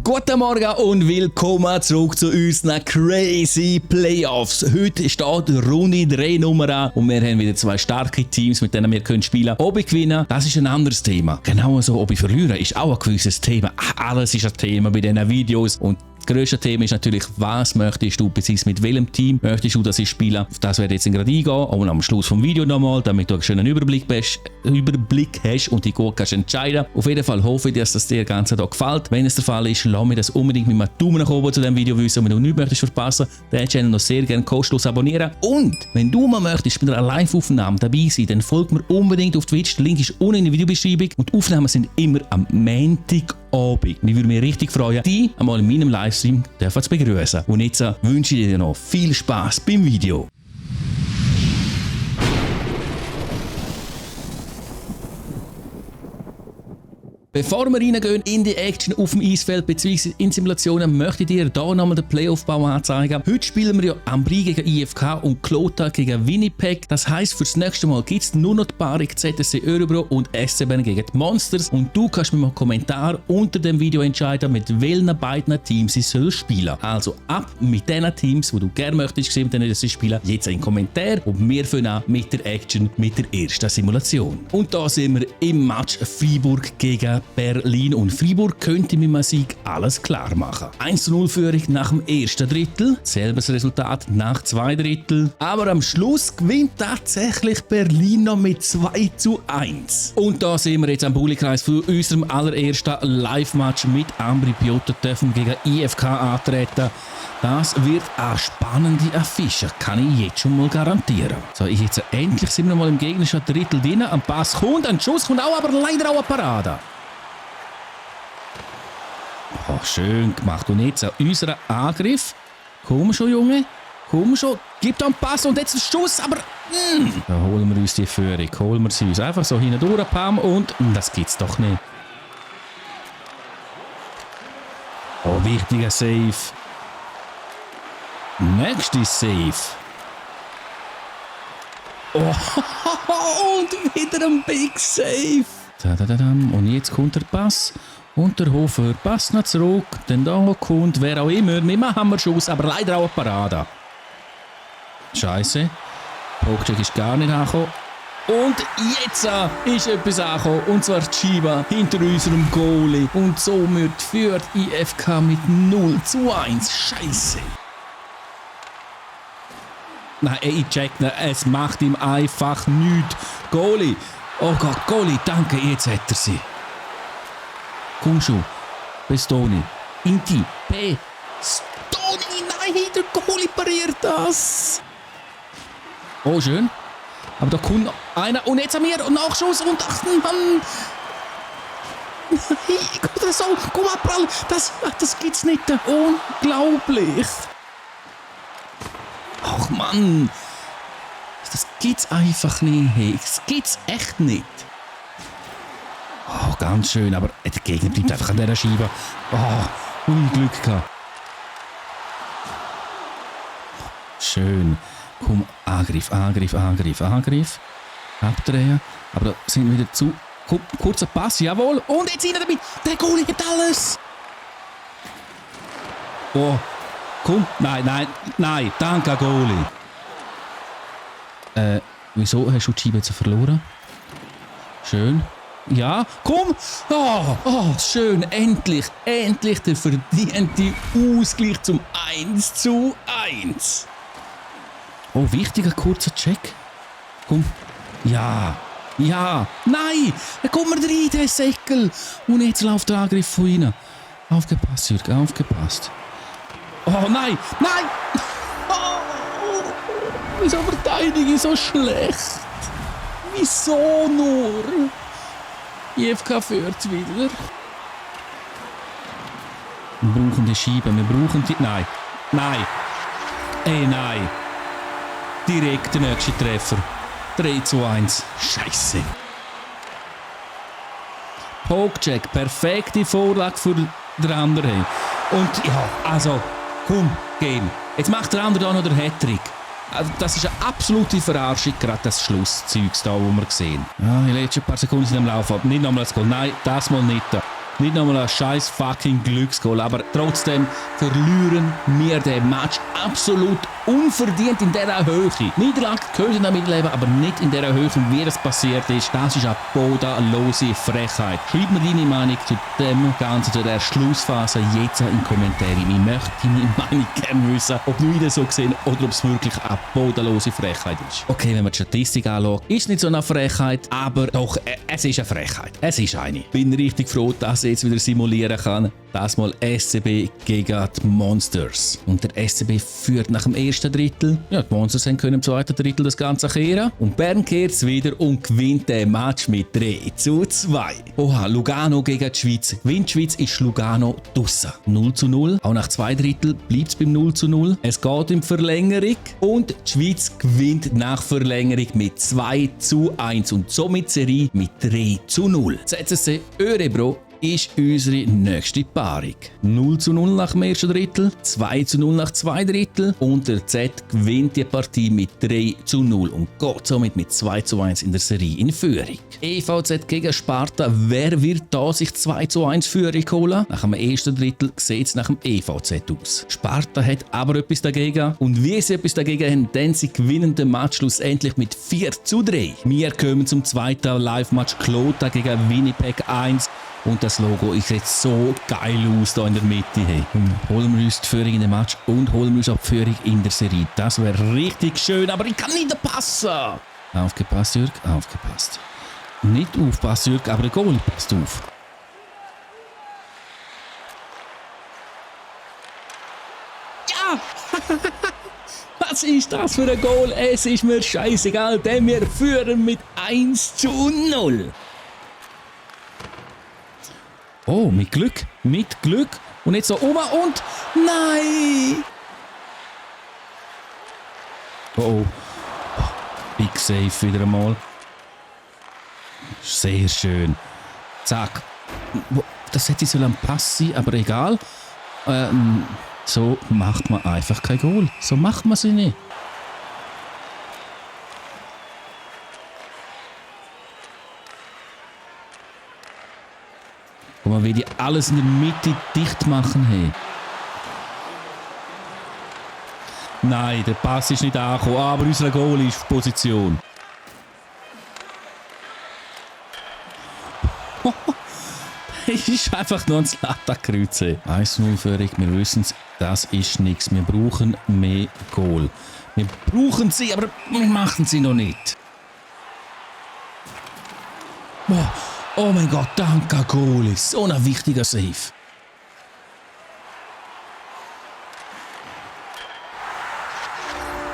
Guten Morgen und willkommen zurück zu unseren Crazy Playoffs. Heute steht Runde 3 Nummer an und wir haben wieder zwei starke Teams, mit denen wir spielen können. Ob ich gewinne, das ist ein anderes Thema. Genauso, ob ich verliere, ist auch ein gewisses Thema. Alles ist ein Thema bei diesen Videos und das grösste Thema ist natürlich, was möchtest du, beziehungsweise mit welchem Team möchtest du, dass ich spiele. Auf das werde ich jetzt gerade eingehen und am Schluss vom Video nochmal, damit du einen schönen Überblick hast und dich gut kannst entscheiden. Auf jeden Fall hoffe ich, dass das dir Ganze hier gefällt. Wenn es der Fall ist, lass mir das unbedingt mit einem Daumen nach oben zu diesem Video wissen. Und wenn du nichts möchtest verpassen, den Channel noch sehr gerne kostenlos abonnieren. Und wenn du mal möchtest bei einer Live-Aufnahme dabei sein, dann folg mir unbedingt auf Twitch. Der Link ist unten in der Videobeschreibung. Und die Aufnahmen sind immer am Montagabend. Ich würde mich richtig freuen, dich einmal in meinem Livestream zu begrüßen. Und jetzt wünsche ich dir noch viel Spaß beim Video. Bevor wir reingehen in die Action auf dem Eisfeld bzw. in Simulationen, möchte ich dir hier nochmal den Playoff-Bau anzeigen. Heute spielen wir ja Ambri gegen IFK und Clota gegen Winnipeg. Das heisst, fürs nächste Mal gibt es nur noch die Paarung ZSC Örebro und SCB gegen die Monsters. Und du kannst mir mal einen Kommentar unter dem Video entscheiden, mit welchen beiden Teams ich spielen soll. Also ab mit den Teams, die du gerne möchtest sehen, mit denen sie spielen, jetzt einen Kommentar und wir fangen an mit der Action, mit der ersten Simulation. Und da sind wir im Match Freiburg gegen Berlin und Freiburg könnte mit einem Sieg alles klar machen. 1:0 Führung nach dem ersten Drittel, selbes Resultat nach 2 Drittel, aber am Schluss gewinnt tatsächlich Berlin noch mit 2:1. Und da sind wir jetzt am Bulli-Kreis für unserem allerersten Live-Match mit Ambri Piotta dürfen gegen IFK antreten. Das wird eine spannende Affische, kann ich jetzt schon mal garantieren. So, jetzt endlich sind wir mal im gegnerischen Drittel drin, ein Pass kommt, ein Schuss kommt auch, aber leider auch eine Parade. Oh, schön gemacht. Und jetzt unser Angriff. Komm schon, Junge. Komm schon. Gib da einen Pass und jetzt einen Schuss. Aber da holen wir uns die Führung. Holen wir sie uns einfach so hindurch, Pam. Und das gibt's doch nicht. Oh, wichtiger Save. Nächste Save. Oh, und wieder ein Big Save. Und jetzt kommt der Pass. Und der Hofer passt noch zurück, denn da kommt wer auch immer mit einem Hammerschuss, aber leider auch eine Parade. Scheiße. Pogcek ist gar nicht angekommen. Und jetzt ist etwas angekommen, und zwar die Scheibe hinter unserem Goalie. Und somit führt IFK mit 0:1. Scheiße. Nein, ich check nicht, es macht ihm einfach nichts. Goalie. Oh Gott, Goalie, danke, jetzt hat er sie. Komm schon, Bastoni, Inti, P. Stoni, nein, der Goalie pariert das. Oh, schön. Aber da kommt noch einer und jetzt an mir und Nachschuss und ach Mann. Nein, so, komm ab, das gibt's nicht. Unglaublich. Ach Mann. Das gibt's einfach nicht. Das gibt's echt nicht. Oh, ganz schön, aber der Gegner bleibt einfach an dieser Scheibe. Oh, Unglück gehabt. Schön. Komm, Angriff. Abdrehen. Aber da sind wir wieder zu. Komm, kurzer Pass, jawohl. Und jetzt rein damit. Der Goalie hat alles. Oh, komm. Nein. Danke, Goalie. Wieso hast du die Scheibe jetzt verloren? Schön. Ja, komm! Oh, schön, endlich der verdiente Ausgleich zum 1:1. Oh, wichtiger kurzer Check. Komm. Ja, nein! Komm mal rein, der Säckel! Und jetzt läuft der Angriff von ihnen. Aufgepasst, Jürg, aufgepasst. Oh, nein! Oh, wieso verteidige ich so schlecht? Wieso nur? IFK führt wieder. Wir brauchen die Scheibe, Nein. Nein. Direkt der nächste Treffer. 3:1. Scheiße. Pogcek, perfekte Vorlage für den anderen. Und ja, also, komm, gehen. Jetzt macht der andere da noch den Hattrick. Das ist eine absolute Verarschung, gerade das Schlusszeugs da, wo wir sehen. Ja, die letzten paar Sekunden sind am Laufen. Nicht nochmal das Goal. Nein, das mal nicht. Nicht nochmal ein scheiß fucking Glücksgoal, aber trotzdem verlieren wir den Match absolut unverdient in dieser Höhe. Niederlage gehört damit leben, aber nicht in dieser Höhe, wie das passiert ist. Das ist eine bodenlose Frechheit. Schreib mir deine Meinung zu dem Ganzen, zu der Schlussphase jetzt in die Kommentare. Ich möchte deine Meinung gerne wissen, ob du das so gesehen oder ob es wirklich eine bodenlose Frechheit ist. Okay, wenn man die Statistik anschaut, ist nicht so eine Frechheit, aber doch, es ist eine Frechheit. Es ist eine. Bin richtig froh, dass ich jetzt wieder simulieren kann. Das mal SCB gegen die Monsters. Und der SCB führt nach dem ersten Drittel. Ja, die Monsters können im zweiten Drittel das Ganze kehren. Und Bern kehrt es wieder und gewinnt den Match mit 3:2. Oha, Lugano gegen die Schweiz. Gewinnt die Schweiz, ist Lugano draussen. 0:0. Auch nach 2 Drittel bleibt es beim 0:0. Es geht in die Verlängerung. Und die Schweiz gewinnt nach Verlängerung mit 2:1. Und somit Serie mit 3:0. ZSC Örebro ist unsere nächste Paarung. 0:0 nach dem ersten Drittel, 2:0 nach 2 Drittel und der Z gewinnt die Partie mit 3:0 und geht somit mit 2:1 in der Serie in Führung. EVZ gegen Sparta, wer wird da sich 2:1 Führung holen? Nach dem ersten Drittel sieht es nach dem EVZ aus. Sparta hat aber etwas dagegen und wie sie etwas dagegen haben, denn sie gewinnen den Match schlussendlich mit 4:3. Wir kommen zum zweiten Live-Match Klota gegen Winnipeg 1. Und das Logo ist jetzt so geil aus hier in der Mitte. Hey. Holen wir uns die Führung in den Match und holen wir uns auch die Führung in der Serie. Das wäre richtig schön, aber ich kann nicht passen. Aufgepasst, Jürg, aufgepasst. Nicht aufpassen, Jürg, aber der Goal passt auf. Ja! Was ist das für ein Goal? Es ist mir scheißegal, denn wir führen mit 1:0. Oh, mit Glück. Und jetzt so oben und... Nein! Oh. Big Save wieder einmal. Sehr schön. Zack. Das hätte so ein Pass sein, aber egal. So macht man einfach kein Goal. So macht man sie nicht. Und man will die alles in der Mitte dicht machen. Hey. Nein, der Pass ist nicht angekommen, aber unser Goal ist auf Position. Es ist einfach nur ein Lattenkreuz. 1:0 Führung, wir wissen es, das ist nichts. Wir brauchen mehr Goal. Wir brauchen sie, aber wir machen sie noch nicht. Boah. Oh mein Gott, danke Goalie. So ein wichtiger Save.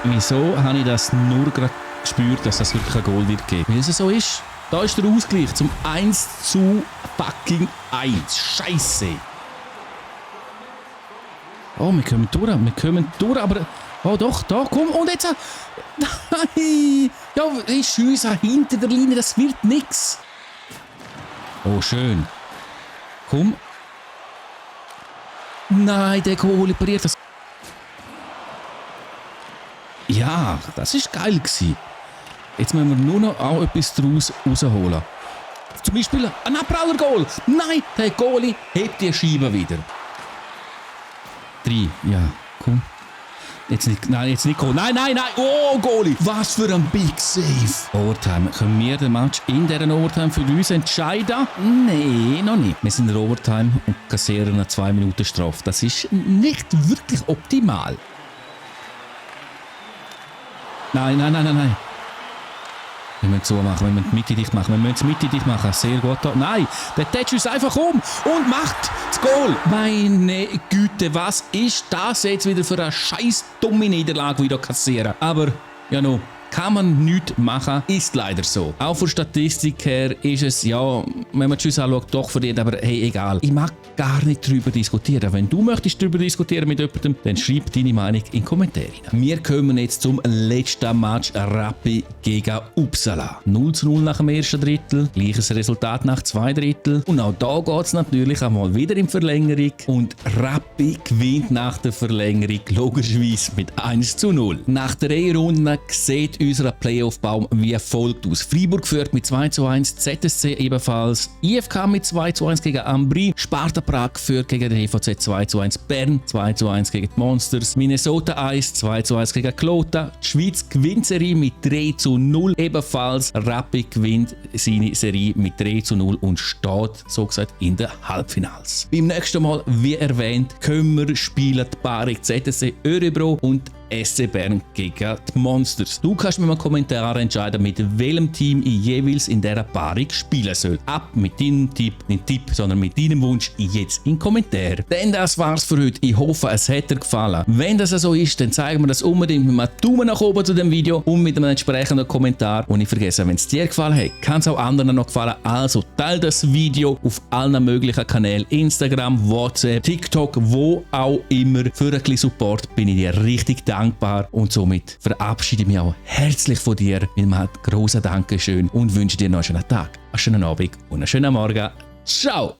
Wieso habe ich das nur gerade gespürt, dass das wirklich ein Goal wird geben? Weil es so ist. Da ist der Ausgleich zum 1:1. Scheiße. Oh, wir kommen durch, aber... Oh doch, da, komm, und jetzt... Nein! Ja, ich schiesse hinter der Linie, das wird nix. Oh, schön. Komm. Nein, der Goalie pariert das. Ja, das war geil gewesen. Jetzt müssen wir nur noch auch etwas daraus rausholen. Zum Beispiel ein Abpraller-Goal. Nein, der Goalie hebt die Scheibe wieder. 3, ja, komm. Jetzt nicht, nein, jetzt nicht Goal. Nein. Oh, Goalie. Was für ein Big Save. Overtime. Können wir den Match in dieser Overtime für uns entscheiden? Nein, noch nicht. Wir sind in der Overtime und kassieren eine 2 Minuten Strafe. Das ist nicht wirklich optimal. Nein. Wir müssen so machen, wir müssen die Mitte dicht machen, Sehr gut. Nein, der tätscht uns einfach um und macht das Goal. Meine Güte, was ist das jetzt wieder für eine scheiß dumme Niederlage, die wir hier kassieren? Aber, ja no, kann man nichts machen, ist leider so. Auch von Statistik her ist es, ja, wenn man die Schüsse anschaut, doch verdient, aber hey, egal. Ich mag gar nicht darüber diskutieren. Wenn du möchtest darüber diskutieren mit jemandem, dann schreib deine Meinung in die Kommentare. Wir kommen jetzt zum letzten Match Rappi gegen Uppsala. 0:0 nach dem ersten Drittel, gleiches Resultat nach 2 Drittel. Und auch da geht es natürlich einmal wieder in Verlängerung. Und Rappi gewinnt nach der Verlängerung logischerweise mit 1:0. Nach 3 Runden sieht unser Playoff-Baum wie folgt aus. Freiburg führt mit 2:1, ZSC ebenfalls, IFK mit 2:1 gegen Ambri, Sparta Prag führt gegen den EVZ 2:1, Bern 2:1 gegen die Monsters, Minnesota 2:1 gegen Clota, die Schweiz gewinnt Serie mit 3:0, ebenfalls Rappi gewinnt seine Serie mit 3:0 und steht so gesagt in den Halbfinals. Beim nächsten Mal, wie erwähnt, können wir spielen die Paarung ZSC Örebro und SC Bern gegen die Monsters. Du kannst mir mal Kommentare entscheiden, mit welchem Team ich jeweils in dieser Paarung spielen soll. Ab mit deinem Tipp, nicht Tipp, sondern mit deinem Wunsch jetzt in den Kommentaren. Denn das war's für heute. Ich hoffe, es hat dir gefallen. Wenn das so ist, dann zeigen wir das unbedingt mit einem Daumen nach oben zu dem Video und mit einem entsprechenden Kommentar. Und nicht vergessen, wenn es dir gefallen hat, kann es auch anderen noch gefallen. Also teile das Video auf allen möglichen Kanälen. Instagram, WhatsApp, TikTok, wo auch immer. Für ein bisschen Support bin ich dir richtig dankbar. Und somit verabschiede ich mich auch herzlich von dir mit einem großen Dankeschön und wünsche dir noch einen schönen Tag, einen schönen Abend und einen schönen Morgen. Ciao!